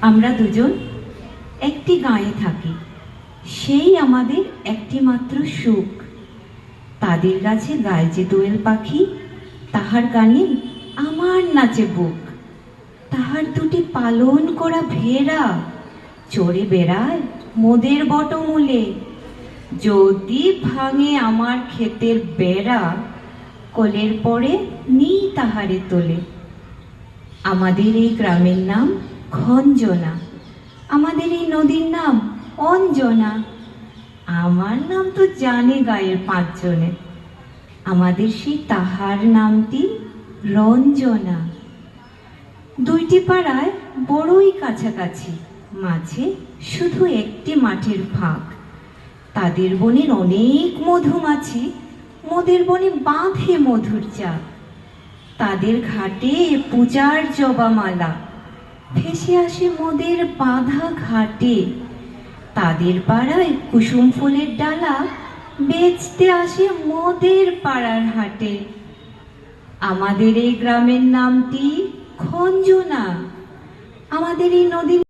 আমরা দুজন একটি গাঁয়ে থাকি, সেই আমাদের একটি মাত্র সুখ। তাদের গাছে গায়ে যে দোয়েল পাখি, তাহার গানে আমার নাচে বুক। তাহার দুটি পালন করা ভেড়া চড়ে বেড়ায় মোদের বটমূলে। যদি ভাঙে আমার ক্ষেতের বেড়া, কোলের পরে নিই তাহারে তোলে। আমাদের এই গ্রামের নাম খঞ্জনা, আমাদের এই নদীর নাম অঞ্জনা। আমার নাম তো জানে গায়ের পাঁচজনে, আমাদের সেই তাহার নামটি রঞ্জনা। দুইটি পাড়ায় বড়ই কাছাকাছি, মাঝে শুধু একটি মাঠের ফাঁক। তাদের বনের অনেক মধুমাছি, মোদের বনে বাঁধে মধুর চাক। তাদের ঘাটে পূজার জবামালা ভেসে আসে মোদের বাঁধা ঘাটে। তাদের পাড়ায় কুসুম ফুলের ডালা বেচতে আসে মোদের পাড়ার হাটে। আমাদের এই গ্রামের নামটি খঞ্জনা, আমাদের এই নদীর